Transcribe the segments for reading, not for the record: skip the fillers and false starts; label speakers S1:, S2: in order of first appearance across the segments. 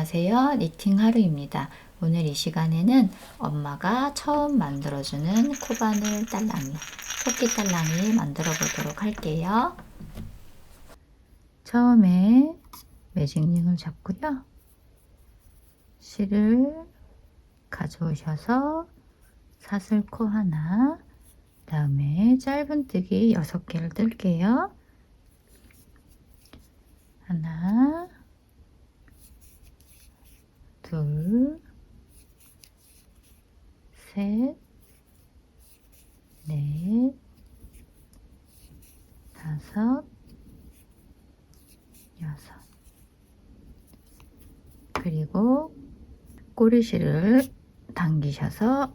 S1: 안녕하세요. 니팅 하루입니다. 오늘 이 시간에는 엄마가 처음 만들어주는 코바늘 딸랑이, 토끼 딸랑이 만들어 보도록 할게요. 처음에 매직링을 잡고요. 실을 가져오셔서 사슬코 하나, 그 다음에 짧은뜨기 6개를 뜰게요. 하나, 둘, 셋, 넷, 다섯, 여섯. 그리고 꼬리실을 당기셔서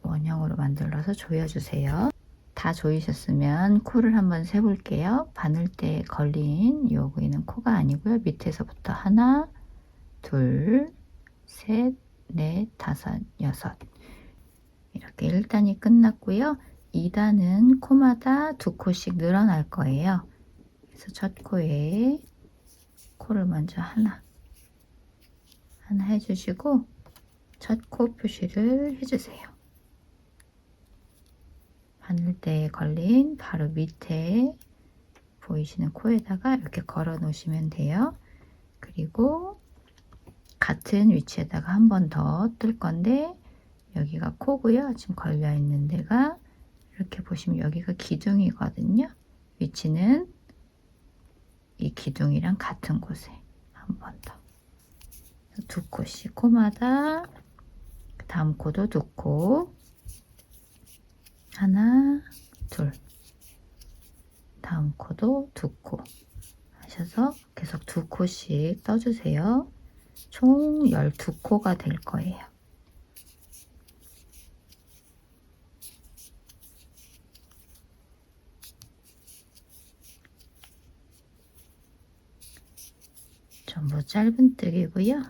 S1: 원형으로 만들어서 조여주세요. 다 조이셨으면 코를 한번 세볼게요. 바늘대에 걸린 요 부위는 코가 아니고요. 밑에서부터 하나, 둘, 셋, 넷, 다섯, 여섯. 이렇게 1단이 끝났고요. 2단은 코마다 2코씩 늘어날 거예요. 그래서 첫 코에 코를 먼저 하나 해주시고 첫 코 표시를 해주세요. 바늘대에 걸린 바로 밑에 보이시는 코에다가 이렇게 걸어 놓으시면 돼요. 그리고 같은 위치에다가 한 번 더 뜰 건데 여기가 코고요. 지금 걸려 있는 데가 이렇게 보시면 여기가 기둥이거든요. 위치는 이 기둥이랑 같은 곳에 한 번 더. 2코씩 코마다 다음 코도 2코, 하나, 둘, 다음 코도 2코 하셔서 계속 2코씩 떠주세요. 총 12코가 될 거예요. 전부 짧은뜨기고요.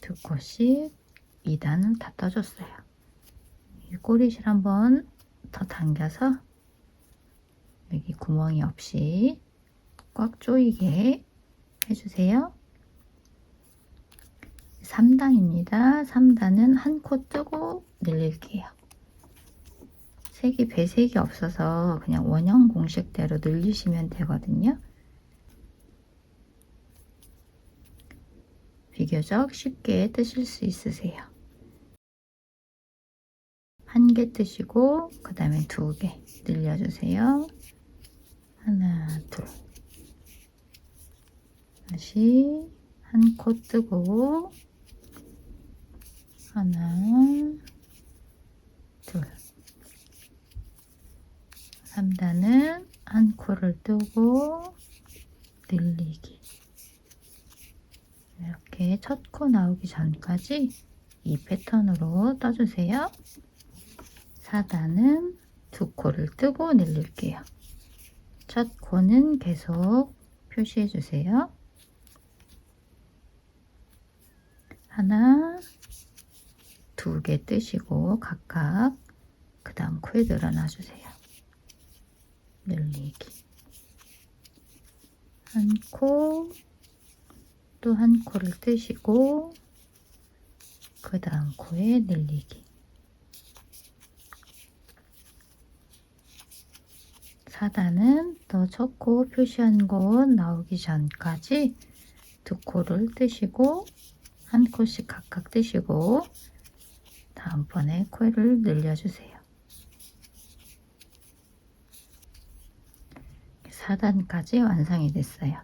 S1: 2코씩 2단을 다 떠줬어요. 이 꼬리실 한번 더 당겨서 여기 구멍이 없이 꽉 조이게 해주세요. 3단입니다. 3단은 한 코 뜨고 늘릴게요. 색이 배색이 없어서 그냥 원형 공식대로 늘리시면 되거든요. 비교적 쉽게 뜨실 수 있으세요. 1개 뜨시고 그 다음에 2개 늘려주세요. 하나, 둘. 다시 한 코 뜨고 하나, 둘. 3단은 한 코를 뜨고 늘리기. 이렇게 첫 코 나오기 전까지 이 패턴으로 떠주세요. 4단은 2코를 뜨고 늘릴게요. 첫 코는 계속 표시해 주세요. 하나, 2개 뜨시고 각각 그 다음 코에 늘어나 주세요. 늘리기. 한 코, 또 한 코를 뜨시고 그 다음 코에 늘리기. 4단은 또 첫 코 표시한 곳 나오기 전까지 2코를 뜨시고 한 코씩 각각 뜨시고 다음번에 코를 늘려주세요. 4단까지 완성이 됐어요.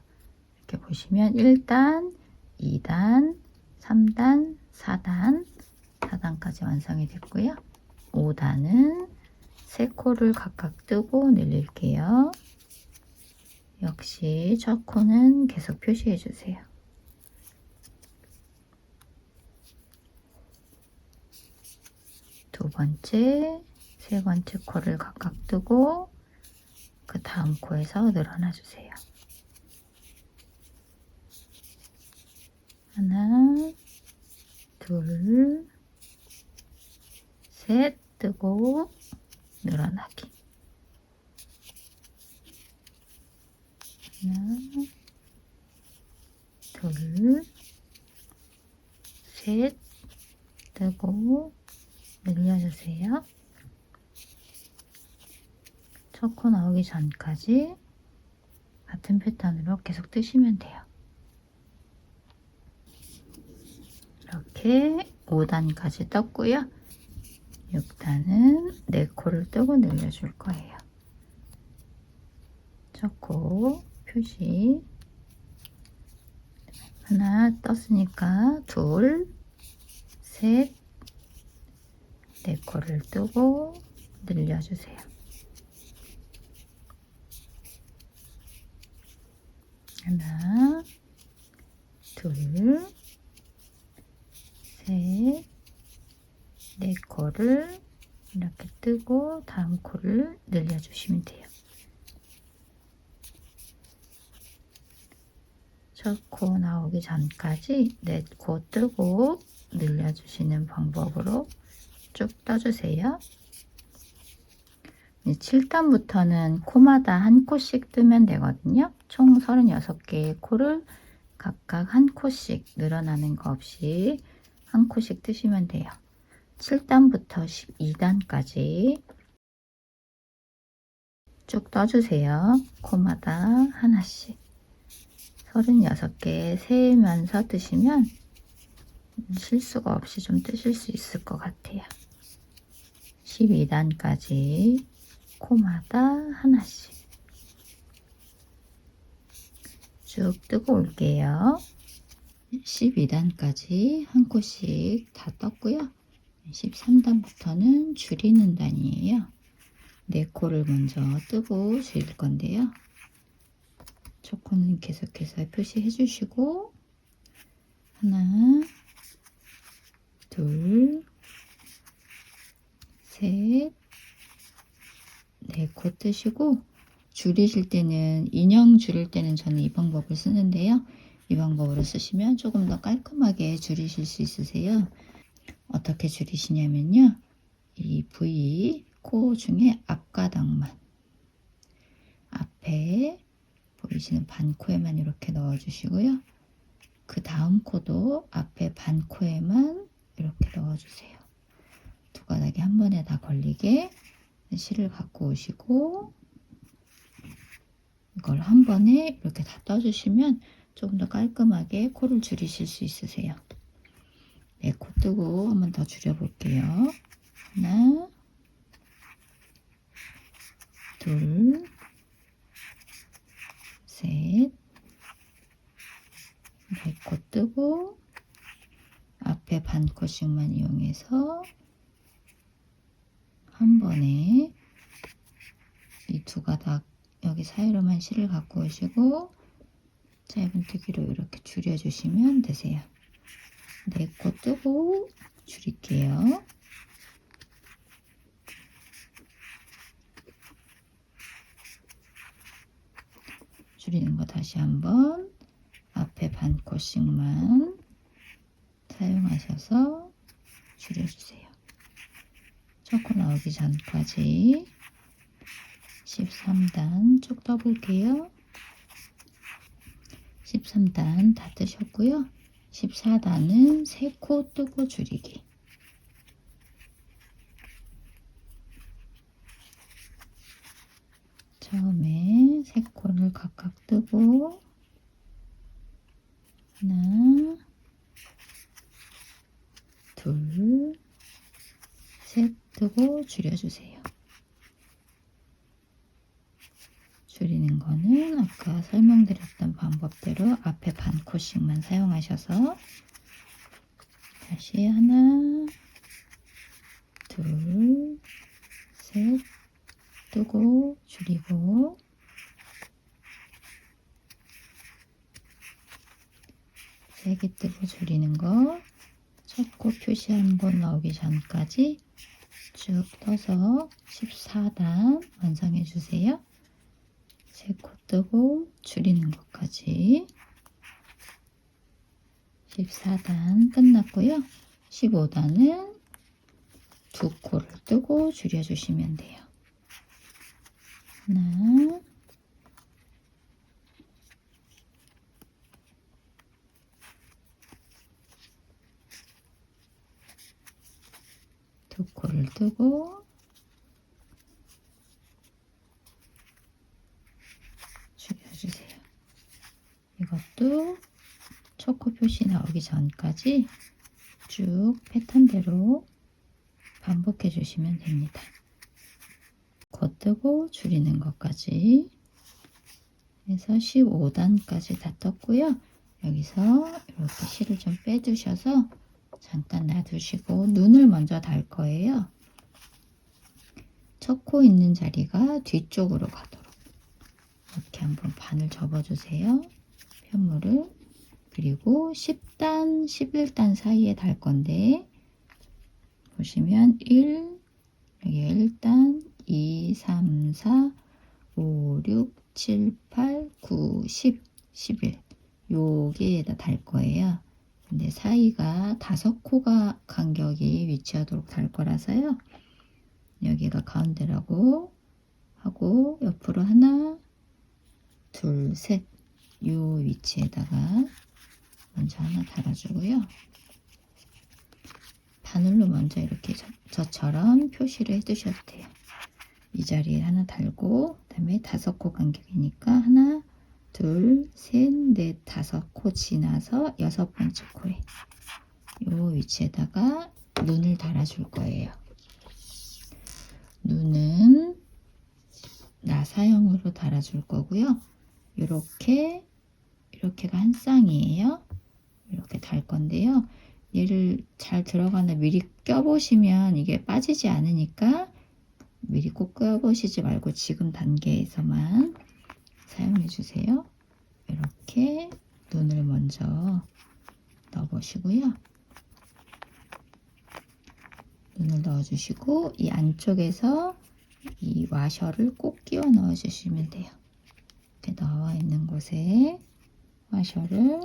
S1: 이렇게 보시면 1단, 2단, 3단, 4단까지 완성이 됐고요. 5단은 3코를 각각 뜨고 늘릴게요. 역시 첫 코는 계속 표시해 주세요. 두 번째, 세 번째 코를 각각 뜨고 그 다음 코에서 늘어나 주세요. 하나, 둘, 셋 뜨고 늘어나기. 하나, 둘, 셋, 뜨고 늘려주세요. 첫 코 나오기 전까지 같은 패턴으로 계속 뜨시면 돼요. 이렇게 5단까지 떴고요. 6단은 4코를 뜨고 늘려줄 거예요. 첫 코 표시 하나 떴으니까 둘, 셋, 4코를 뜨고 늘려주세요. 하나, 둘, 셋, 4코를 이렇게 뜨고 다음 코를 늘려주시면 돼요. 첫 코 나오기 전까지 4코 뜨고 늘려주시는 방법으로 쭉 떠주세요. 7단부터는 코마다 한 코씩 뜨면 되거든요. 총 36개의 코를 각각 한 코씩 늘어나는 거 없이 한 코씩 뜨시면 돼요. 7단부터 12단까지 쭉 떠주세요. 코마다 하나씩 36개 세면서 뜨시면 실수가 없이 좀 뜨실 수 있을 것 같아요. 12단까지 코마다 하나씩 쭉 뜨고 올게요. 12단까지 한 코씩 다 떴고요. 13단부터는 줄이는 단이에요. 4코를 먼저 뜨고 줄일 건데요. 첫 코는 계속해서 표시해 주시고 하나, 둘, 셋, 4코 뜨시고 줄이실 때는 인형 줄일 때는 저는 이 방법을 쓰는데요. 이 방법으로 쓰시면 조금 더 깔끔하게 줄이실 수 있으세요. 어떻게 줄이시냐면요. 이 부위 코 중에 앞가닥만 앞에 보이시는 반코에만 이렇게 넣어주시고요. 그 다음 코도 앞에 반코에만 이렇게 넣어주세요. 두 가닥이 한 번에 다 걸리게 실을 갖고 오시고 이걸 한 번에 이렇게 다 떠주시면 조금 더 깔끔하게 코를 줄이실 수 있으세요. 네, 코 뜨고 한 번 더 줄여볼게요. 하나, 둘, 셋, 4코 뜨고 앞에 반코씩만 이용해서 한 번에 이 두 가닥 여기 사이로만 실을 갖고 오시고 짧은뜨기로 이렇게 줄여주시면 되세요. 4코 뜨고 줄일게요. 줄이는 거 다시 한번 앞에 반코씩만 사용하셔서 줄여주세요. 첫 코 나오기 전까지 13단 쭉 떠볼게요. 13단 다 뜨셨고요. 14단은 3코 뜨고 줄이기. 처음에 3코를 각각 뜨고 하나, 둘, 셋 뜨고 줄여주세요. 줄이는 거는 아까 설명드렸던 방법대로 앞에 반코씩만 사용하셔서 다시 하나, 둘, 셋 뜨고 줄이고 세 개 뜨고 줄이는 거 첫 코 표시 한번 나오기 전까지 쭉 떠서 14단 완성해 주세요. 3코 뜨고 줄이는 것까지 14단 끝났고요. 15단은 2코를 뜨고 줄여주시면 돼요. 하나, 코를 뜨고 줄여주세요. 이것도 첫 코 표시 나오기 전까지 쭉 패턴대로 반복해 주시면 됩니다. 코 뜨고 줄이는 것까지 해서 15단까지 다 떴고요. 여기서 이렇게 실을 좀 빼두셔서 잠깐 놔두시고 눈을 먼저 달 거예요. 첫 코 있는 자리가 뒤쪽으로 가도록 이렇게 한번 반을 접어주세요. 편물을. 그리고 10단, 11단 사이에 달 건데 보시면 1, 여기 1단, 2, 3, 4, 5, 6, 7, 8, 9, 10, 11 여기에다 달 거예요. 근데 사이가 5코가 간격이 위치하도록 달 거라서요. 여기가 가운데라고 하고 옆으로 하나, 둘, 셋 요 위치에다가 먼저 하나 달아주고요. 바늘로 먼저 이렇게 저처럼 표시를 해두셔도 돼요. 이 자리에 하나 달고 그다음에 5코 간격이니까 하나, 둘, 셋, 넷, 5코 지나서 6번째 코에 요 위치에다가 눈을 달아줄 거예요. 눈은 나사형으로 달아줄 거고요. 이렇게가 한 쌍이에요. 이렇게 달 건데요. 얘를 잘 들어가나 미리 껴보시면 이게 빠지지 않으니까 미리 꼭 껴보시지 말고 지금 단계에서만 사용해 주세요. 이렇게 눈을 먼저 넣어보시고요. 눈을 넣어주시고 이 안쪽에서 이 와셔를 꼭 끼워 넣어주시면 돼요. 이렇게 나와 있는 곳에 와셔를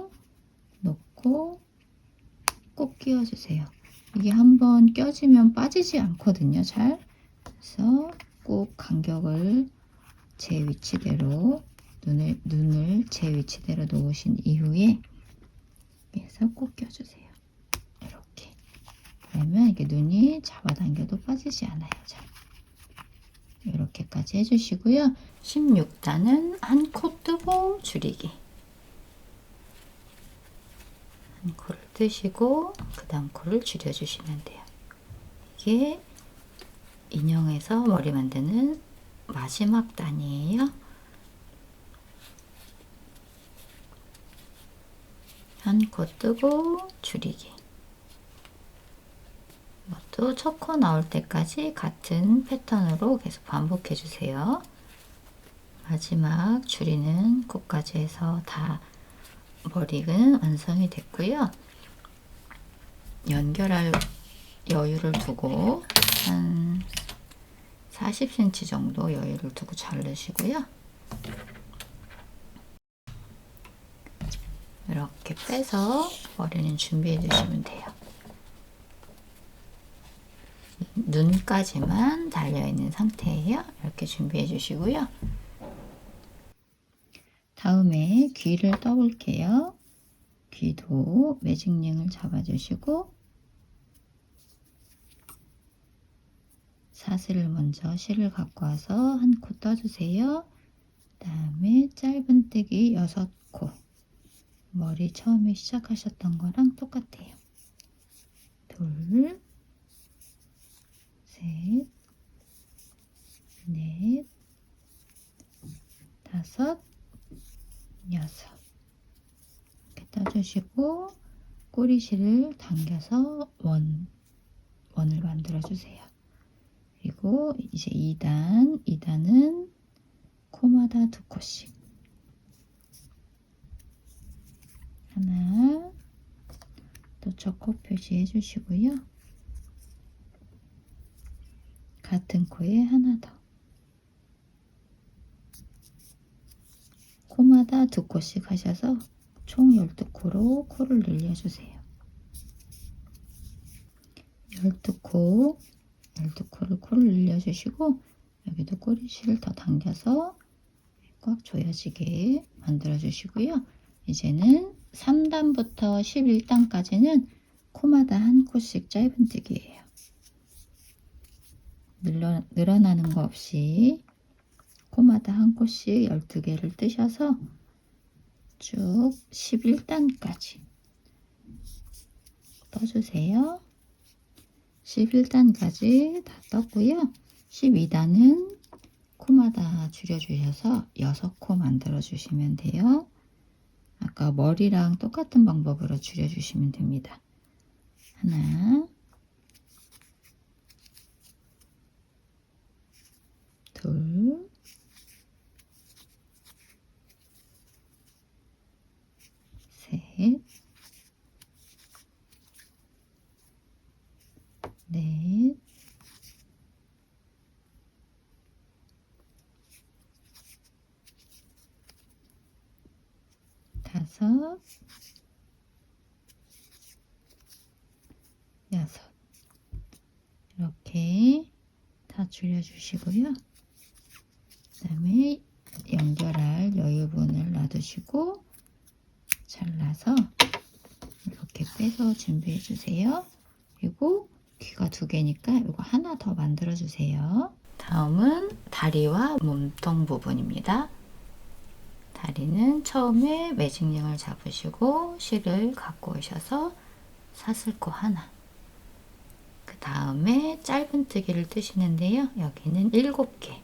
S1: 놓고 꼭 끼워주세요. 이게 한번 껴지면 빠지지 않거든요. 잘. 그래서 꼭 간격을 제 위치대로 눈을 제 위치대로 놓으신 이후에 그래서 꼭 껴주세요. 이렇게. 그러면 이게 눈이 잡아당겨도 빠지지 않아요. 잘. 이렇게까지 해주시고요. 16단은 한 코 뜨고 줄이기. 한 코를 뜨시고 그 다음 코를 줄여주시면 돼요. 이게 인형에서 머리 만드는 마지막 단이에요. 한 코 뜨고 줄이기. 이것도 첫 코 나올 때까지 같은 패턴으로 계속 반복해 주세요. 마지막 줄이는 코까지 해서 다 머리는 완성이 됐고요. 연결할 여유를 두고 한 40cm 정도 여유를 두고 자르시고요. 이렇게 빼서 머리는 준비해 주시면 돼요. 눈까지만 달려있는 상태예요. 이렇게 준비해 주시고요. 다음에 귀를 떠볼게요. 귀도 매직링을 잡아주시고 사슬을 먼저 실을 갖고 와서 한 코 떠주세요. 그 다음에 짧은뜨기 6코 머리 처음에 시작하셨던 거랑 똑같아요. 둘, 셋, 넷, 5, 6 이렇게 떠주시고 꼬리실을 당겨서 원을 만들어 주세요. 그리고 이제 2단은 코마다 2코씩 하나 또 저 코 표시해 주시고요. 같은 코에 하나 더 코마다 2코씩 하셔서 총 12코로 코를 늘려주세요. 12코를 코를 늘려주시고 여기도 꼬리실을 더 당겨서 꽉 조여지게 만들어 주시고요. 이제는 3단부터 11단까지는 코마다 한 코씩 짧은뜨기예요. 늘어나는 거 없이 코마다 한 코씩 12개를 뜨셔서 쭉 11단까지 떠주세요. 11단까지 다 떴고요. 12단은 코마다 줄여주셔서 6코 만들어 주시면 돼요. 아까 머리랑 똑같은 방법으로 줄여주시면 됩니다. 하나, 둘, 셋, 넷, 다섯, 여섯. 이렇게 다 줄여주시고요. 그 다음에 연결할 여유분을 놔두시고 잘라서 이렇게 빼서 준비해 주세요. 그리고 귀가 2개니까 이거 하나 더 만들어 주세요. 다음은 다리와 몸통 부분입니다. 다리는 처음에 매직링을 잡으시고 실을 갖고 오셔서 사슬코 하나, 그 다음에 짧은뜨기를 뜨시는데요. 여기는 7개,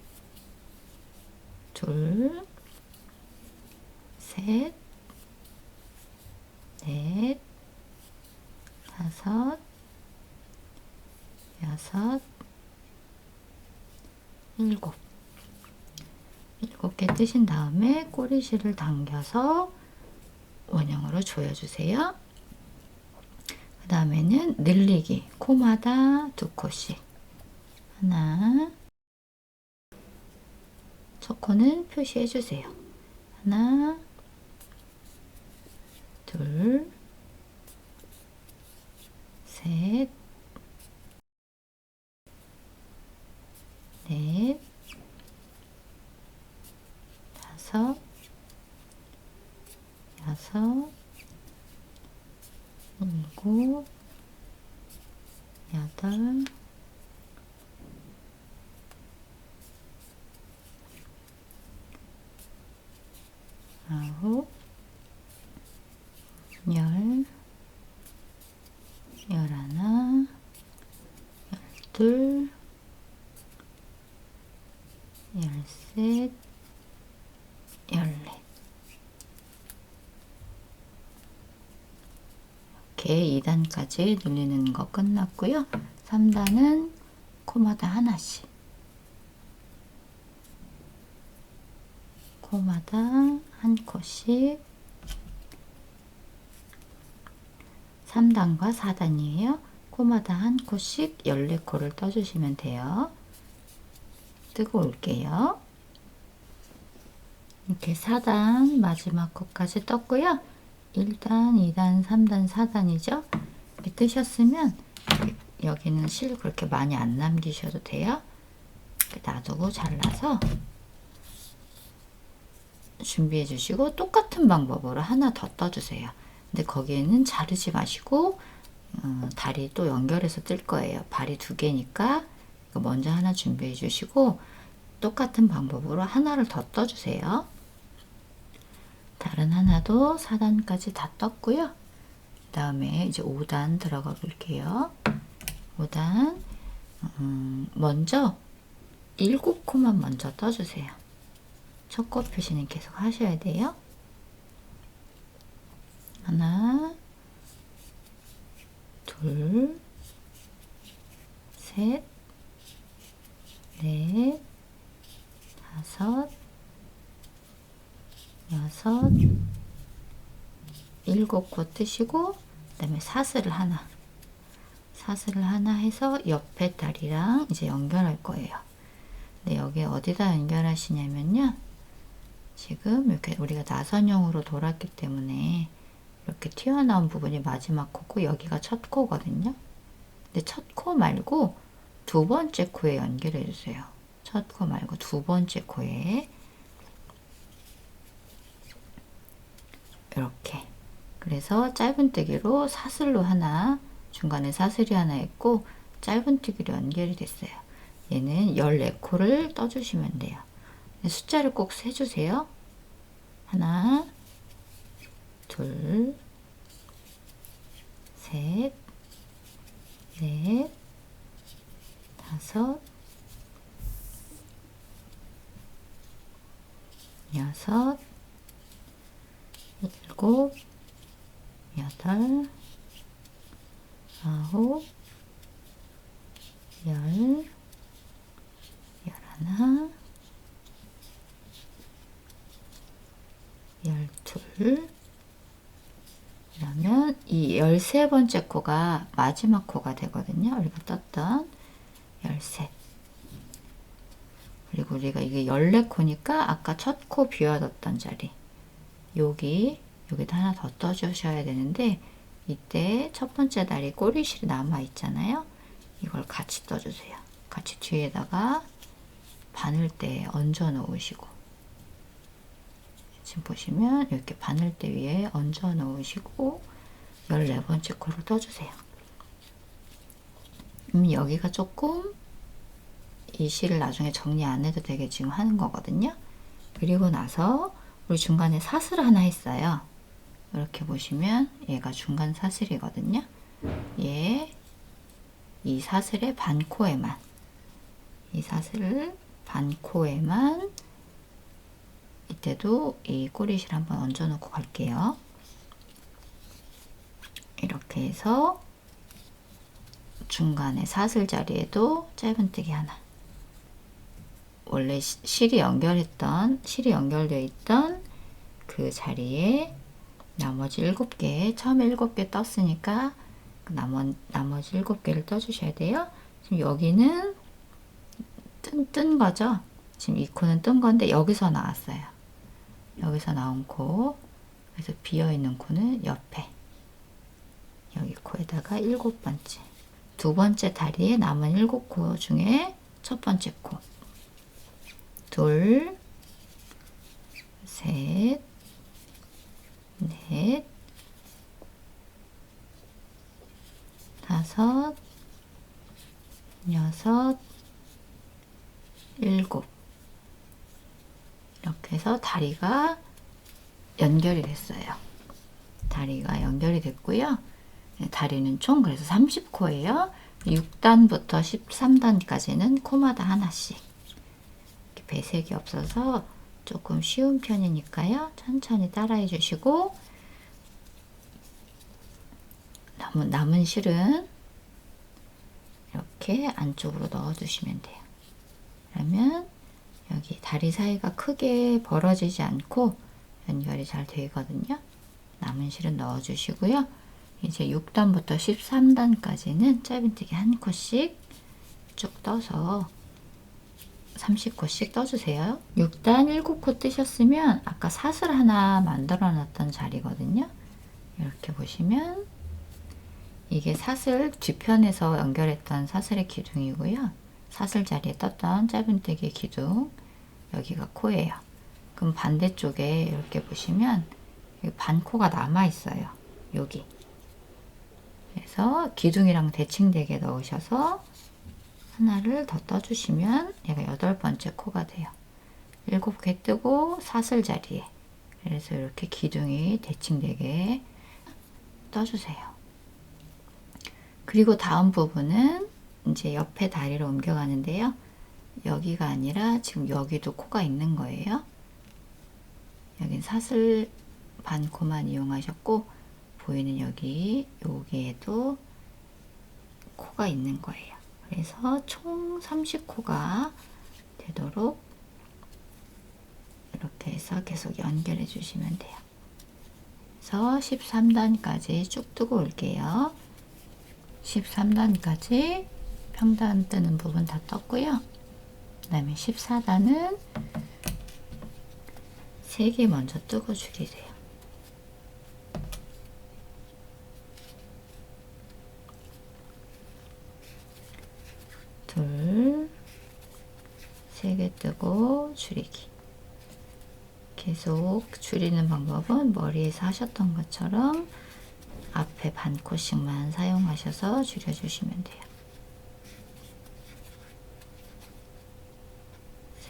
S1: 둘, 셋, 넷, 다섯, 여섯, 7개 뜨신 다음에 꼬리실을 당겨서 원형으로 조여주세요. 그 다음에는 늘리기, 코마다 2코씩. 하나, 첫 코는 표시해주세요. 하나, 둘, 셋, 넷, 다섯, 여섯, 7, 8, 9, 10, 11, 12, 13, 14. 이렇게 2단까지 늘리는 거 끝났고요. 3단은 코마다 하나씩, 코마다 한 코씩. 3단과 4단이에요. 코마다 한 코씩 14코를 떠주시면 돼요. 뜨고 올게요. 이렇게 4단 마지막 코까지 떴고요. 1단, 2단, 3단, 4단이죠. 이렇게 뜨셨으면 여기는 실 그렇게 많이 안 남기셔도 돼요. 이렇게 놔두고 잘라서 준비해 주시고 똑같은 방법으로 하나 더 떠주세요. 근데 거기에는 자르지 마시고 다리 또 연결해서 뜰 거예요. 발이 2개니까 먼저 하나 준비해 주시고 똑같은 방법으로 하나를 더 떠주세요. 다른 하나도 4단까지 다 떴고요. 그 다음에 이제 5단 들어가 볼게요. 5단 먼저 7코만 먼저 떠주세요. 첫 코 표시는 계속 하셔야 돼요. 하나, 둘, 셋, 넷, 다섯, 여섯, 7코 뜨시고 그 다음에 사슬을 하나 해서 옆에 다리랑 이제 연결할 거예요. 근데 여기 어디다 연결하시냐면요. 지금 이렇게 우리가 나선형으로 돌았기 때문에 이렇게 튀어나온 부분이 마지막 코고 여기가 첫 코거든요. 근데 첫 코 말고 2번째 코에 연결해 주세요. 첫 코 말고 2번째 코에 이렇게. 그래서 짧은뜨기로 사슬로 하나, 중간에 사슬이 하나 있고 짧은뜨기로 연결이 됐어요. 얘는 14코를 떠주시면 돼요. 숫자를 꼭 세주세요. 하나, 둘, 셋, 넷, 다섯, 여섯, 일곱, 여덟, 아홉, 열, 열하나, 열둘. 그러면 이 13번째 코가 마지막 코가 되거든요. 우리가 떴던 13. 그리고 우리가 이게 14코니까 아까 첫 코 비워뒀던 자리 여기도 하나 더 떠주셔야 되는데, 이때 첫 번째 다리 꼬리실이 남아 있잖아요. 이걸 같이 떠주세요. 같이 뒤에다가 바늘대에 얹어 놓으시고, 지금 보시면 이렇게 바늘대 위에 얹어 놓으시고 14번째 코를 떠주세요. 여기가 조금 이 실을 나중에 정리 안 해도 되게 지금 하는 거거든요. 그리고 나서 우리 중간에 사슬 하나 했어요. 이렇게 보시면 얘가 중간 사슬이거든요. 얘 이 사슬의 반코에만, 이 사슬을 반코에만 이때도 이 꼬리실 한번 얹어 놓고 갈게요. 이렇게 해서 중간에 사슬 자리에도 짧은뜨기 하나, 원래 실이 연결되어 있던 그 자리에 나머지 7개, 처음에 7개 떴으니까 나머지 7개를 떠주셔야 돼요. 지금 여기는 뜬 거죠. 지금 이 코는 뜬 건데 여기서 나왔어요. 여기서 나온 코. 그래서 비어있는 코는 옆에, 여기 코에다가 7번째, 두 번째 다리에 남은 7코 중에 첫 번째 코. 둘, 셋, 넷, 다섯, 여섯, 일곱. 이렇게 해서 다리가 연결이 됐어요. 다리가 연결이 됐고요. 다리는 총 그래서 30코예요. 6단부터 13단까지는 코마다 하나씩. 배색이 없어서 조금 쉬운 편이니까요. 천천히 따라해 주시고, 남은 실은 이렇게 안쪽으로 넣어 두시면 돼요. 그러면 여기 다리 사이가 크게 벌어지지 않고 연결이 잘 되거든요. 남은 실은 넣어 주시고요. 이제 6단부터 13단까지는 짧은뜨기 한 코씩 쭉 떠서 30코씩 떠주세요. 6단 7코 뜨셨으면 아까 사슬 하나 만들어 놨던 자리거든요. 이렇게 보시면 이게 사슬 뒤편에서 연결했던 사슬의 기둥이고요. 사슬 자리에 떴던 짧은뜨기 기둥, 여기가 코예요. 그럼 반대쪽에 이렇게 보시면 반코가 남아 있어요. 여기. 그래서 기둥이랑 대칭되게 넣으셔서 하나를 더 떠주시면 얘가 8번째 코가 돼요. 7개 뜨고 사슬 자리에, 그래서 이렇게 기둥이 대칭되게 떠주세요. 그리고 다음 부분은 이제 옆에 다리로 옮겨가는데요. 여기가 아니라 지금 여기도 코가 있는 거예요. 여긴 사슬 반코만 이용하셨고, 보이는 여기에도 코가 있는 거예요. 그래서 총 30코가 되도록 이렇게 해서 계속 연결해 주시면 돼요. 그래서 13단까지 쭉 뜨고 올게요. 13단까지 평단 뜨는 부분 다 떴고요. 그 다음에 14단은 3개 먼저 뜨고 줄이세요. 둘, 3개 뜨고 줄이기. 계속 줄이는 방법은 머리에서 하셨던 것처럼 앞에 반코씩만 사용하셔서 줄여주시면 돼요.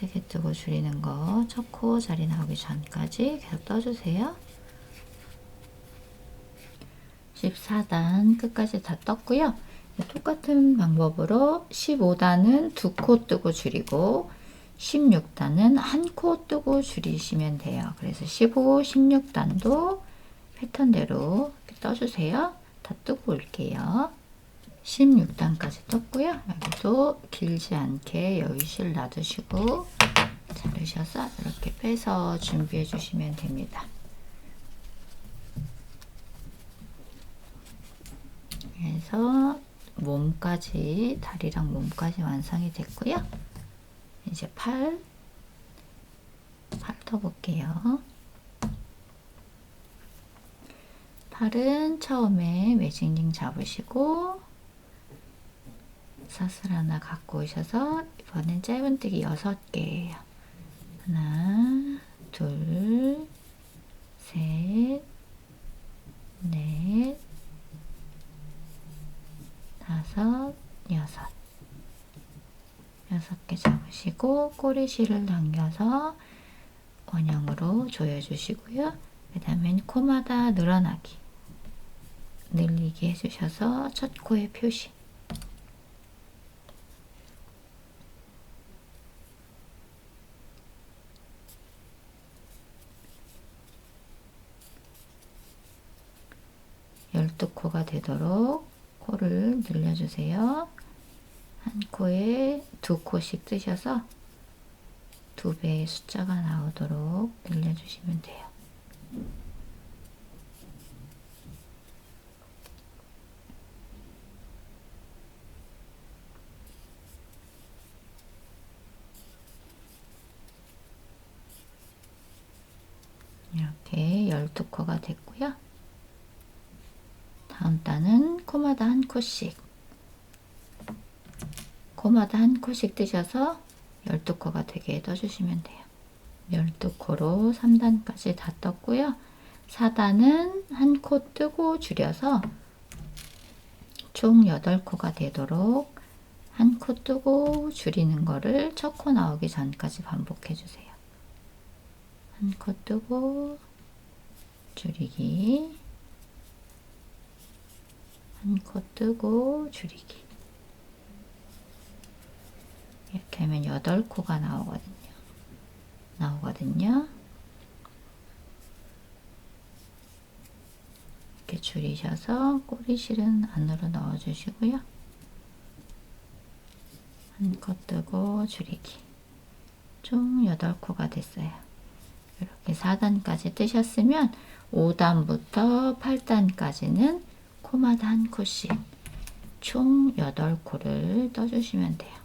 S1: 3개 뜨고 줄이는 거 첫 코 자리 나오기 전까지 계속 떠주세요. 14단 끝까지 다 떴고요. 똑같은 방법으로 15단은 2코 뜨고 줄이고 16단은 1코 뜨고 줄이시면 돼요. 그래서 15, 16단도 패턴대로 이렇게 떠주세요. 다 뜨고 올게요. 16단까지 떴고요. 여기도 길지 않게 여유실 놔두시고 자르셔서 이렇게 빼서 준비해 주시면 됩니다. 그래서 몸까지, 다리랑 몸까지 완성이 됐고요. 이제 팔 떠볼게요. 팔은 처음에 매직링 잡으시고 사슬 하나 갖고 오셔서 이번엔 짧은뜨기 6개예요. 하나, 둘, 셋, 넷, 다섯, 여섯. 6개 잡으시고 꼬리실을 당겨서 원형으로 조여주시고요. 그 다음엔 코마다 늘어나기, 늘리기 해주셔서 첫 코의 표시. 열두 코가 되도록 코를 늘려주세요. 한 코에 2코씩 뜨셔서 2배의 숫자가 나오도록 늘려주시면 돼요. 이렇게 12코가 됐고요. 다음 단은 코마다 1코씩, 코마다 1코씩 뜨셔서 12코가 되게 떠주시면 돼요. 12코로 3단까지 다 떴고요. 4단은 1코 뜨고 줄여서 총 8코가 되도록 1코 뜨고 줄이는 거를 첫 코 나오기 전까지 반복해 주세요. 1코 뜨고 줄이기, 1코 뜨고 줄이기. 이렇게 하면 8코가 나오거든요. 이렇게 줄이셔서 꼬리실은 안으로 넣어주시고요. 1코 뜨고 줄이기. 총 8코가 됐어요. 이렇게 4단까지 뜨셨으면 5단부터 8단까지는 코마다 1코씩 총 8코를 떠주시면 돼요.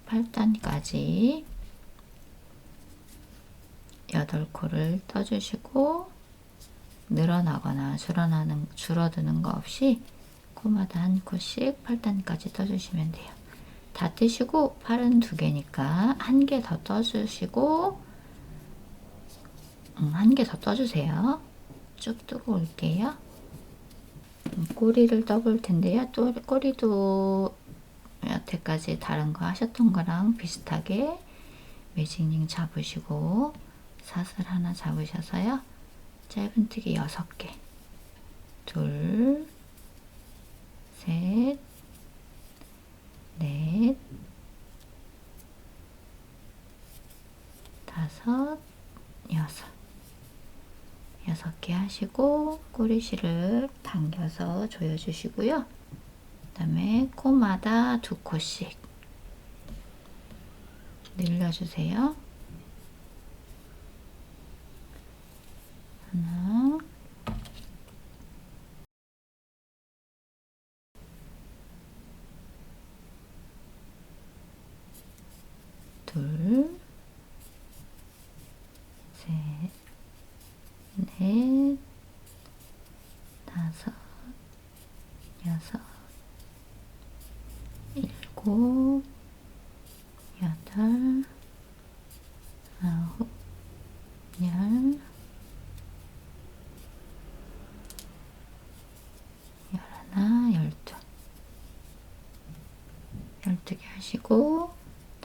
S1: 8단까지 8코를 떠주시고 늘어나거나 줄어드는 거 없이 코마다 1코씩 8단까지 떠주시면 돼요. 다 뜨시고 팔은 2개니까 1개 더 떠주시고 1개 더 떠주세요. 쭉 뜨고 올게요. 꼬리를 떠볼 텐데요. 또 꼬리도 여태까지 다른 거 하셨던 거랑 비슷하게 매직링 잡으시고 사슬 하나 잡으셔서요. 짧은뜨기 6개, 둘, 셋, 넷, 다섯, 여섯. 6개 하시고 꼬리실을 당겨서 조여주시고요. 그 다음에 코마다 2코씩 늘려주세요. 하나, 둘, 셋, 넷, 다섯, 여섯, 일곱, 여덟, 아홉, 열, 열하나, 12. 12개 하시고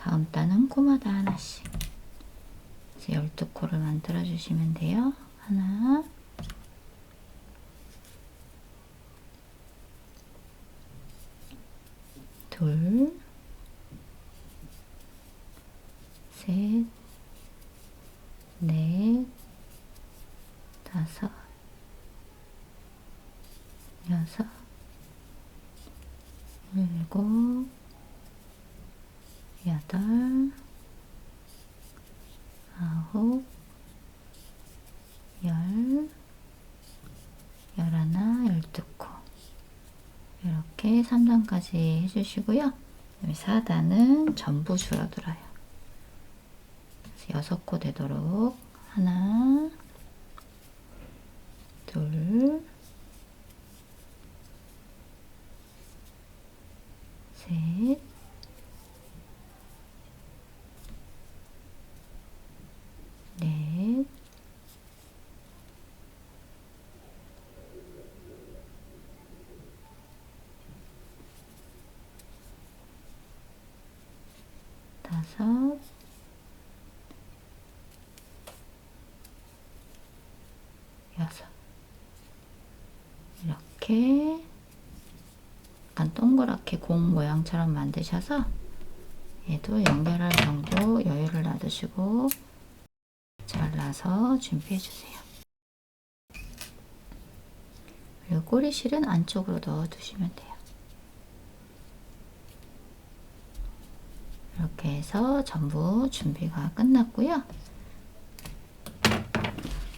S1: 다음 단은 코마다 하나씩. 그래서 12코를 만들어 주시면 돼요. 하나, 둘, 셋, 넷, 다섯, 여섯, 일곱, 여덟, 아홉, 열, 열하나, 12코. 이렇게 3단까지 해주시고요. 4단은 전부 줄어들어요. 6코 되도록 하나, 둘, 셋, 넷, 다섯, 여섯. 이렇게 약간 동그랗게 공 모양처럼 만드셔서 얘도 연결할 정도 여유를 놔두시고 잘라서 준비해 주세요. 그리고 꼬리실은 안쪽으로 넣어 두시면 돼요. 이렇게 해서 전부 준비가 끝났고요.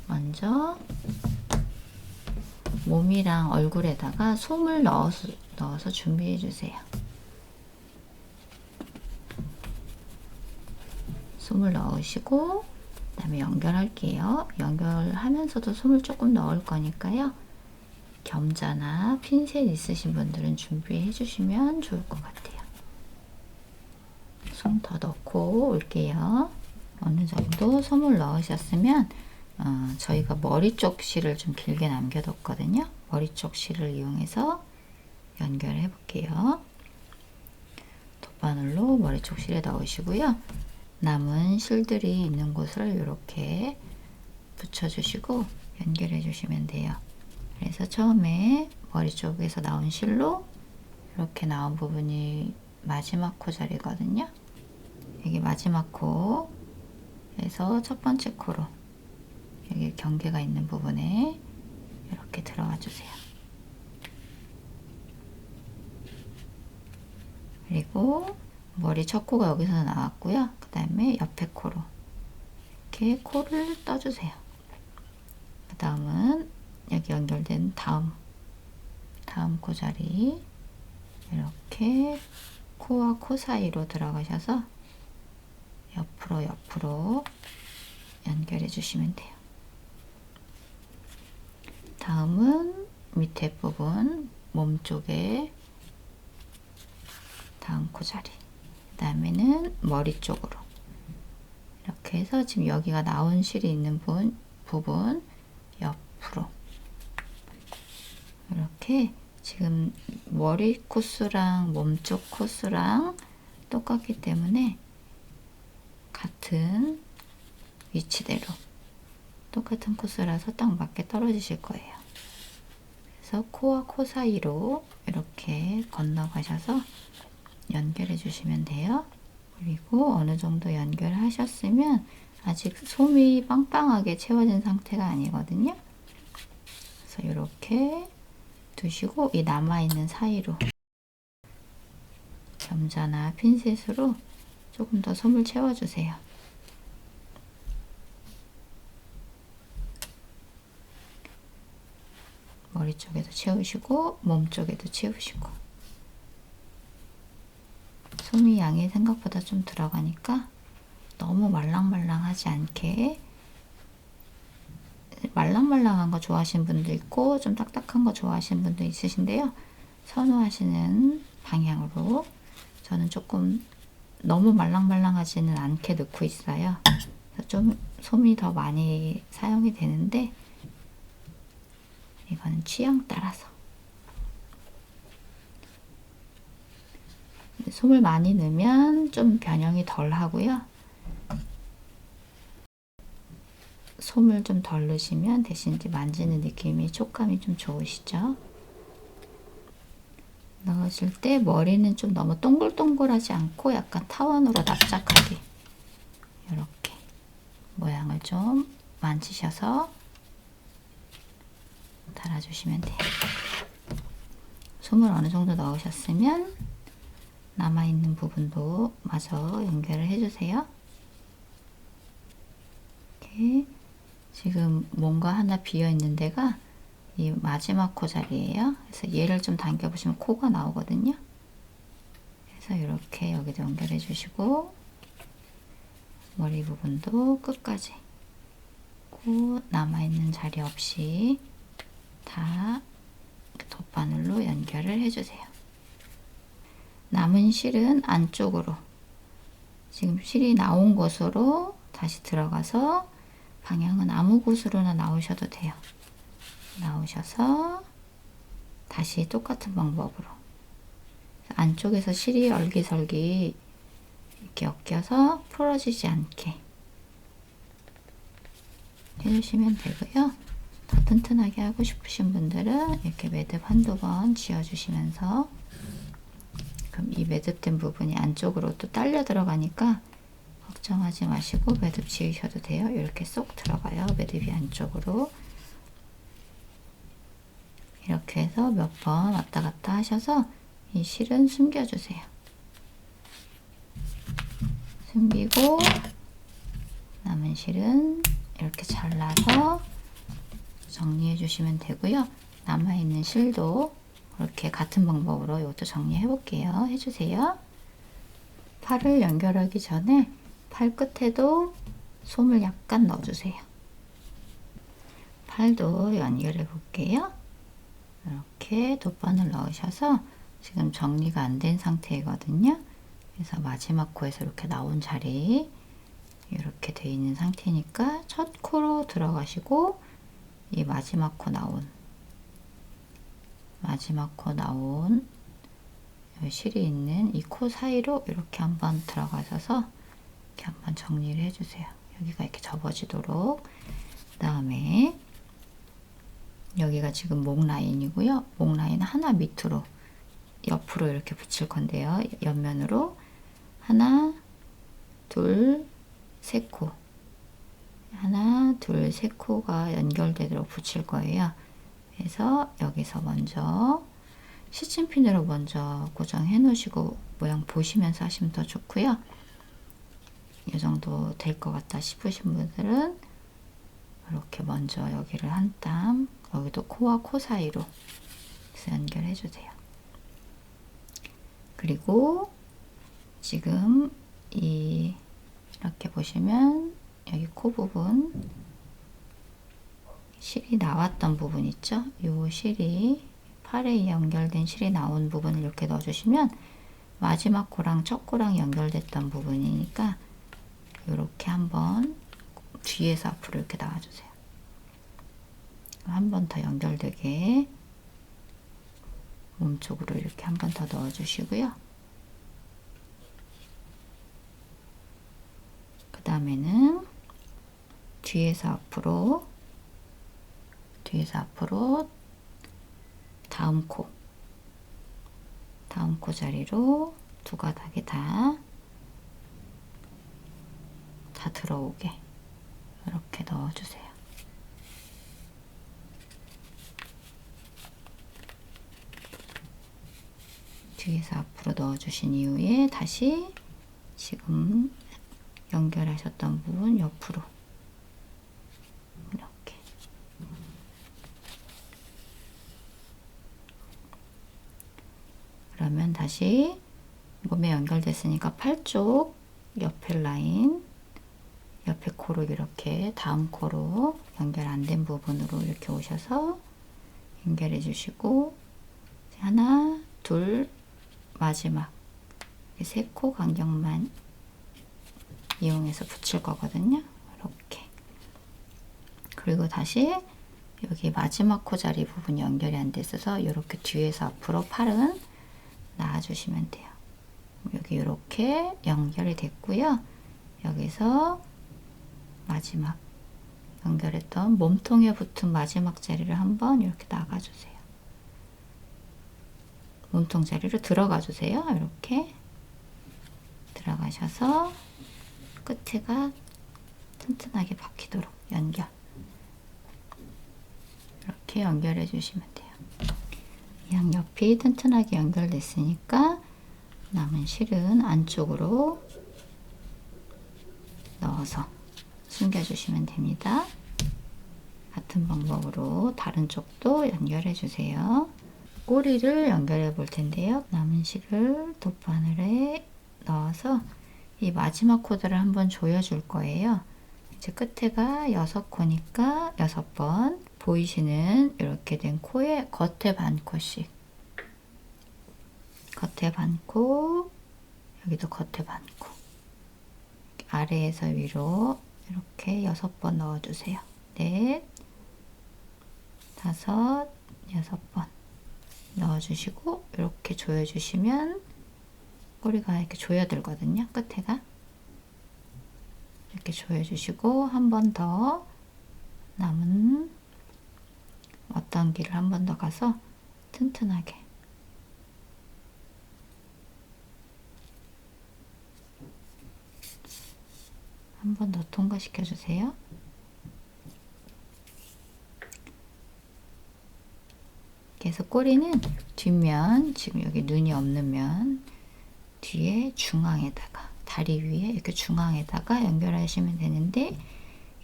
S1: 먼저 몸이랑 얼굴에다가 솜을 넣어서 준비해 주세요. 솜을 넣으시고 그 다음에 연결할게요. 연결하면서도 솜을 조금 넣을 거니까요. 겸자나 핀셋 있으신 분들은 준비해 주시면 좋을 것 같아요. 솜 더 넣고 올게요. 어느 정도 솜을 넣으셨으면 저희가 머리 쪽 실을 좀 길게 남겨뒀거든요. 머리 쪽 실을 이용해서 연결해 볼게요. 돗바늘로 머리 쪽 실에 넣으시고요. 남은 실들이 있는 곳을 이렇게 붙여주시고 연결해 주시면 돼요. 그래서 처음에 머리 쪽에서 나온 실로 이렇게 나온 부분이 마지막 코 자리거든요. 여기 마지막 코에서 첫 번째 코로 여기 경계가 있는 부분에 이렇게 들어가 주세요. 그리고 머리 첫 코가 여기서 나왔고요. 그 다음에 옆에 코로 이렇게 코를 떠주세요. 그 다음은 여기 연결된 다음 코 자리 이렇게 코와 코 사이로 들어가셔서 옆으로 연결해 주시면 돼요. 다음은 밑에 부분 몸 쪽에 다음 코 자리, 그 다음에는 머리 쪽으로 이렇게 해서 지금 여기가 나온 실이 있는 부분 옆으로 이렇게 지금 머리 코스랑 몸쪽 코스랑 똑같기 때문에 같은 위치대로 똑같은 코스라서 딱 맞게 떨어지실 거예요. 그래서 코와 코 사이로 이렇게 건너가셔서 연결해 주시면 돼요. 그리고 어느 정도 연결하셨으면 아직 솜이 빵빵하게 채워진 상태가 아니거든요. 그래서 이렇게 두시고 이 남아있는 사이로 겸자나 핀셋으로 조금 더 솜을 채워주세요. 머리 쪽에도 채우시고 몸 쪽에도 채우시고 솜이 양이 생각보다 좀 들어가니까 너무 말랑말랑하지 않게 말랑말랑한 거 좋아하시는 분도 있고 좀 딱딱한 거 좋아하시는 분도 있으신데요. 선호하시는 방향으로 저는 조금 너무 말랑말랑하지는 않게 넣고 있어요. 좀 솜이 더 많이 사용이 되는데 이거는 취향 따라서 솜을 많이 넣으면 좀 변형이 덜 하고요. 솜을 좀 덜 넣으시면 대신 이제 만지는 느낌이 촉감이 좀 좋으시죠. 넣으실 때 머리는 좀 너무 동글동글하지 않고 약간 타원으로 납작하게 이렇게 모양을 좀 만지셔서 달아주시면 돼요. 솜을 어느 정도 넣으셨으면 남아있는 부분도 마저 연결을 해주세요. 이렇게 지금 뭔가 하나 비어있는 데가 이 마지막 코 자리예요. 그래서 얘를 좀 당겨보시면 코가 나오거든요. 그래서 이렇게 여기도 연결해 주시고 머리 부분도 끝까지 코 남아있는 자리 없이 다 덧바늘로 연결을 해주세요. 남은 실은 안쪽으로 지금 실이 나온 곳으로 다시 들어가서 방향은 아무 곳으로나 나오셔도 돼요. 나오셔서 다시 똑같은 방법으로 안쪽에서 실이 얼기설기 이렇게 엮여서 풀어지지 않게 해주시면 되고요. 더 튼튼하게 하고 싶으신 분들은 이렇게 매듭 한두 번 지어주시면서 그럼 이 매듭된 부분이 안쪽으로 또 딸려 들어가니까 걱정하지 마시고 매듭 지으셔도 돼요. 이렇게 쏙 들어가요. 매듭이 안쪽으로. 이렇게 해서 몇 번 왔다 갔다 하셔서 이 실은 숨겨주세요. 숨기고 남은 실은 이렇게 잘라서 정리해 주시면 되고요. 남아있는 실도 이렇게 같은 방법으로 이것도 정리해 볼게요. 해주세요. 팔을 연결하기 전에 팔 끝에도 솜을 약간 넣어주세요. 팔도 연결해 볼게요. 이렇게 돗바늘 넣으셔서 지금 정리가 안 된 상태이거든요. 그래서 마지막 코에서 이렇게 나온 자리 이렇게 돼 있는 상태니까 첫 코로 들어가시고 이 마지막 코 나온 실이 있는 이 코 사이로 이렇게 한번 들어가셔서 이렇게 한번 정리를 해주세요. 여기가 이렇게 접어지도록. 그 다음에 여기가 지금 목 라인이고요. 목 라인 하나 밑으로 옆으로 이렇게 붙일 건데요. 옆면으로 하나, 둘, 세 코. 하나, 둘, 세 코가 연결되도록 붙일 거예요. 그래서 여기서 먼저 시침핀으로 먼저 고정해 놓으시고 모양 보시면서 하시면 더 좋고요. 이 정도 될 것 같다 싶으신 분들은 이렇게 먼저 여기를 한 땀, 여기도 코와 코 사이로 연결해 주세요. 그리고 지금 이렇게 보시면 여기 코 부분 실이 나왔던 부분 있죠? 요 실이 팔에 연결된 실이 나온 부분을 이렇게 넣어주시면 마지막 코랑 첫 코랑 연결됐던 부분이니까 이렇게 한번 뒤에서 앞으로 이렇게 나와주세요. 한 번 더 연결되게 몸쪽으로 이렇게 한 번 더 넣어주시고요. 그 다음에는 뒤에서 앞으로 다음 코 자리로 두 가닥에 다 들어오게 이렇게 넣어주세요. 뒤에서 앞으로 넣어주신 이후에 다시 지금 연결하셨던 부분 옆으로 이렇게 그러면 다시 몸에 연결됐으니까 팔 쪽 옆에 라인 옆에 코로 이렇게 다음 코로 연결 안 된 부분으로 이렇게 오셔서 연결해 주시고 하나 둘 마지막 세 코 간격만 이용해서 붙일 거거든요. 이렇게 그리고 다시 여기 마지막 코 자리 부분이 연결이 안 돼 있어서 이렇게 뒤에서 앞으로 팔은 놔주시면 돼요. 여기 이렇게 연결이 됐고요. 여기서 마지막 연결했던 몸통에 붙은 마지막 자리를 한번 이렇게 나가주세요. 몸통 자리로 들어가 주세요. 이렇게 들어가셔서 끝에가 튼튼하게 박히도록 연결. 이렇게 연결해 주시면 돼요. 양옆이 튼튼하게 연결됐으니까 남은 실은 안쪽으로 넣어서 숨겨주시면 됩니다. 같은 방법으로 다른 쪽도 연결해 주세요. 꼬리를 연결해 볼 텐데요. 남은 실을 돗바늘에 넣어서 이 마지막 코드를 한번 조여 줄 거예요. 이제 끝에가 6코니까 6번 보이시는 이렇게 된 코에 겉에 반 코씩, 겉에 반 코, 여기도 겉에 반 코, 아래에서 위로 이렇게 6번 넣어주세요. 넷, 다섯, 6번 넣어주시고 이렇게 조여주시면 꼬리가 이렇게 조여들거든요. 끝에가 이렇게 조여주시고 한 번 더 남은 왔단기를 한 번 더 가서 튼튼하게 한 번 더 통과시켜 주세요. 그래서 꼬리는 뒷면, 지금 여기 눈이 없는 면 뒤에 중앙에다가 다리 위에 이렇게 중앙에다가 연결하시면 되는데,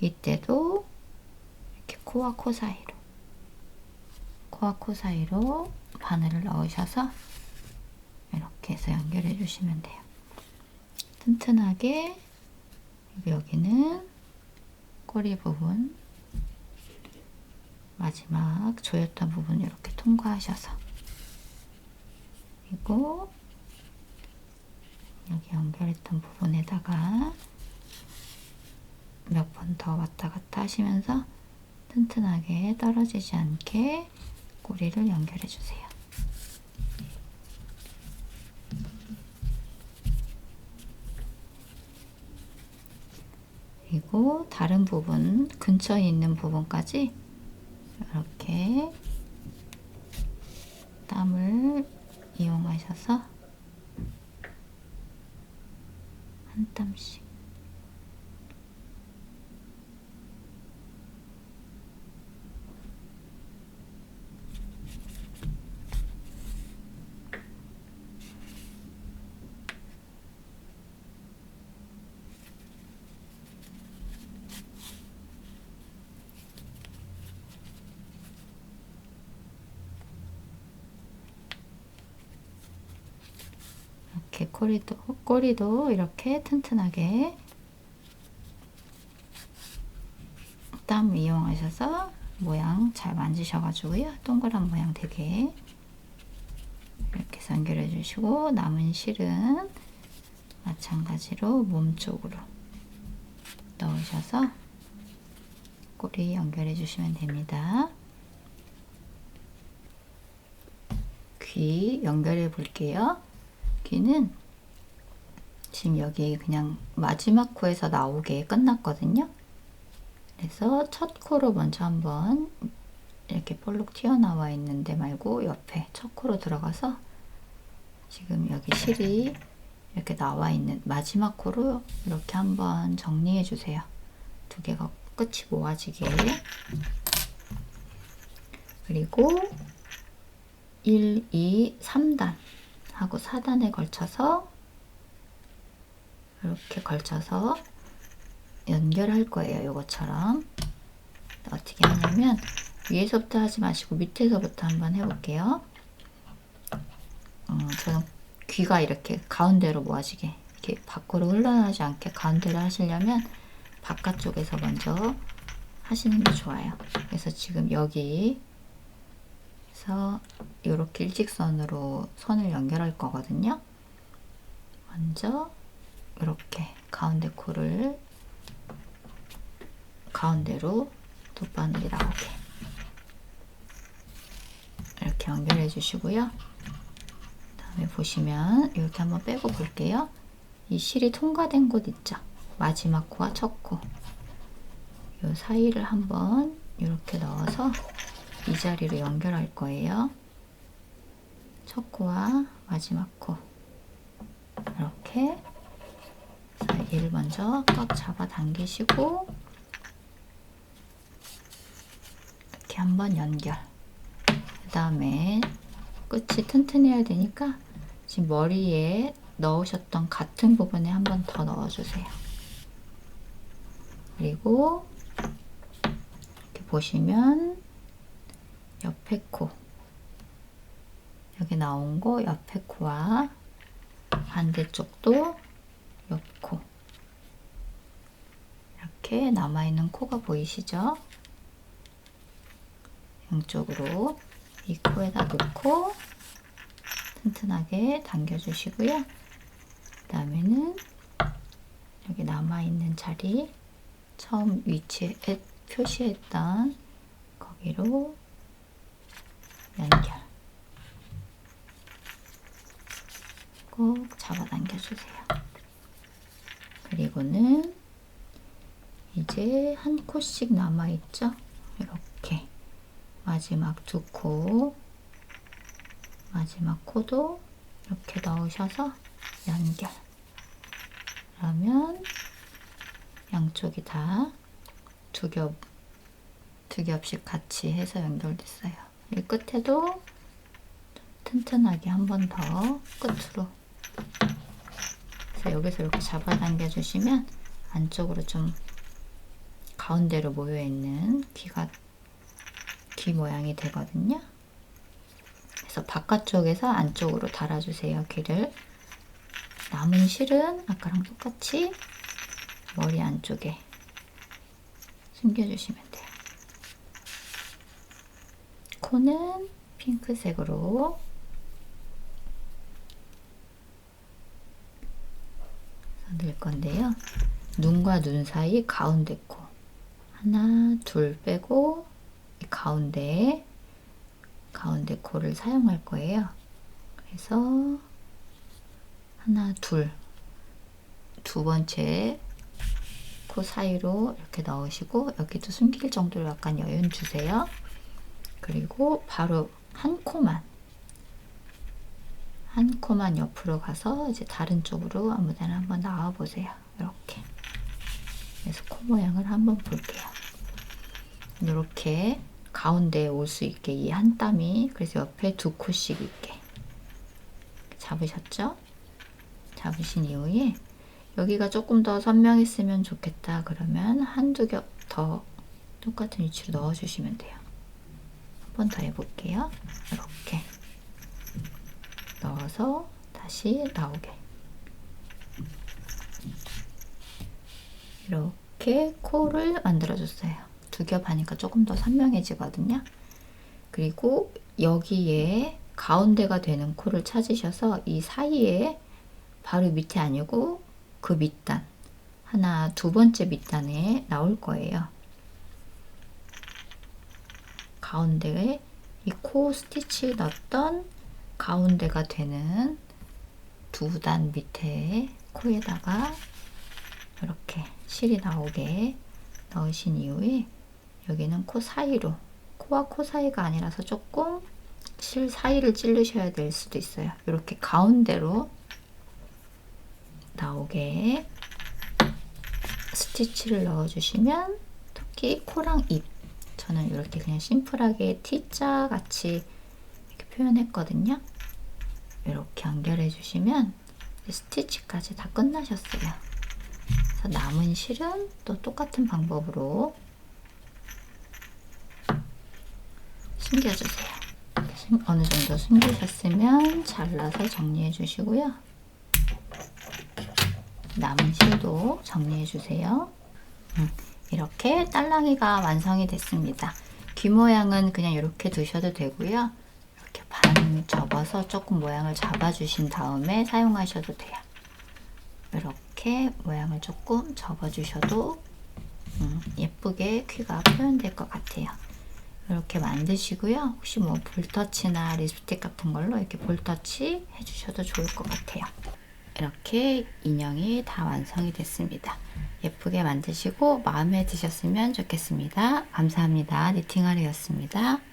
S1: 이때도 이렇게 코와 코 사이로, 코와 코 사이로 바늘을 넣으셔서 이렇게 해서 연결해 주시면 돼요. 튼튼하게 여기는 꼬리 부분, 마지막 조였던 부분 이렇게 통과하셔서, 그리고 여기 연결했던 부분에다가 몇 번 더 왔다 갔다 하시면서 튼튼하게 떨어지지 않게 꼬리를 연결해 주세요. 그리고 다른 부분, 근처에 있는 부분까지 이렇게 땀을 이용하셔서 한 땀씩 이렇게 꼬리도 이렇게 튼튼하게 땀 이용하셔서 모양 잘 만지셔가지고요. 동그란 모양 되게 이렇게 해서 연결해 주시고, 남은 실은 마찬가지로 몸 쪽으로 넣으셔서 꼬리 연결해 주시면 됩니다. 귀 연결해 볼게요. 귀는 지금 여기 그냥 마지막 코에서 나오게 끝났거든요. 그래서 첫 코로 먼저 한번 이렇게 볼록 튀어나와 있는데 말고 옆에 첫 코로 들어가서 지금 여기 실이 이렇게 나와 있는 마지막 코로 이렇게 한번 정리해 주세요. 두 개가 끝이 모아지게. 그리고 1, 2, 3단 하고 4단에 걸쳐서 이렇게 걸쳐서 연결할 거예요. 요것처럼. 어떻게 하냐면 위에서부터 하지 마시고 밑에서부터 한번 해볼게요. 저는 귀가 이렇게 가운데로 모아지게, 이렇게 밖으로 흘러나가지 않게 가운데로 하시려면 바깥쪽에서 먼저 하시는 게 좋아요. 그래서 지금 여기에서 이렇게 일직선으로 선을 연결할 거거든요. 먼저 이렇게 가운데 코를 가운데로 돗바늘이 나오게 이렇게 연결해 주시고요. 다음에 보시면 이렇게 한번 빼고 볼게요. 이 실이 통과된 곳 있죠? 마지막 코와 첫 코. 이 사이를 한번 이렇게 넣어서 이 자리로 연결할 거예요. 첫 코와 마지막 코. 이렇게. 얘를 먼저 꽉 잡아 당기시고 이렇게 한번 연결. 그 다음에 끝이 튼튼해야 되니까 지금 머리에 넣으셨던 같은 부분에 한 번 더 넣어주세요. 그리고 이렇게 보시면 옆에 코, 여기 나온 거 옆에 코와 반대쪽도 옆 코, 이렇게 남아있는 코가 보이시죠? 양쪽으로 이 코에다 넣고 튼튼하게 당겨주시고요. 그 다음에는 여기 남아있는 자리, 처음 위치에 표시했던 거기로 연결. 꼭 잡아당겨 주세요. 그리고는 이제 한 코씩 남아있죠? 이렇게 마지막 두 코, 마지막 코도 이렇게 넣으셔서 연결. 그러면 양쪽이 다 두 겹씩 같이 해서 연결됐어요. 이 끝에도 튼튼하게 한 번 더 끝으로. 그래서 여기서 이렇게 잡아당겨 주시면 안쪽으로 좀 가운데로 모여있는 귀 모양이 되거든요. 그래서 바깥쪽에서 안쪽으로 달아주세요. 귀를. 남은 실은 아까랑 똑같이 머리 안쪽에 숨겨주시면 돼요. 코는 핑크색으로 넣을 건데요. 눈과 눈 사이 가운데 코 하나, 둘 빼고 이 가운데 코를 사용할 거예요. 그래서 하나, 두 번째 코 사이로 이렇게 넣으시고 여기도 숨길 정도로 약간 여유 주세요. 그리고 바로 한 코만 옆으로 가서 이제 다른 쪽으로 아무데나 한번 나와 보세요. 이렇게. 그래서 코 모양을 한번 볼게요. 이렇게 가운데에 올 수 있게 이 한 땀이, 그래서 옆에 두 코씩 있게 잡으셨죠? 잡으신 이후에 여기가 조금 더 선명했으면 좋겠다 그러면 한두 겹 더 똑같은 위치로 넣어주시면 돼요. 한 번 더 해볼게요. 이렇게 넣어서 다시 나오게. 이렇게 코를 만들어줬어요. 두 겹 하니까 조금 더 선명해지거든요. 그리고 여기에 가운데가 되는 코를 찾으셔서 이 사이에 바로 밑에 아니고 그 밑단, 두 번째 밑단에 나올 거예요. 가운데에 이 코 스티치 넣었던 가운데가 되는 두 단 밑에 코에다가 이렇게 실이 나오게 넣으신 이후에 여기는 코 사이로, 코와 코 사이가 아니라서 조금 실 사이를 찌르셔야 될 수도 있어요. 이렇게 가운데로 나오게 스티치를 넣어주시면, 특히 코랑 입, 저는 이렇게 그냥 심플하게 T자 같이 이렇게 표현했거든요. 이렇게 연결해 주시면 스티치까지 다 끝나셨어요. 그래서 남은 실은 또 똑같은 방법으로 숨겨주세요. 어느 정도 숨기셨으면 잘라서 정리해 주시고요. 남은 실도 정리해 주세요. 이렇게 딸랑이가 완성이 됐습니다. 귀 모양은 그냥 이렇게 두셔도 되고요. 이렇게 반 접어서 조금 모양을 잡아주신 다음에 사용하셔도 돼요. 이렇게 모양을 조금 접어주셔도 예쁘게 귀가 표현될 것 같아요. 이렇게 만드시고요. 혹시 뭐 볼터치나 립스틱 같은 걸로 이렇게 볼터치 해주셔도 좋을 것 같아요. 이렇게 인형이 다 완성이 됐습니다. 예쁘게 만드시고 마음에 드셨으면 좋겠습니다. 감사합니다. 니팅하리였습니다.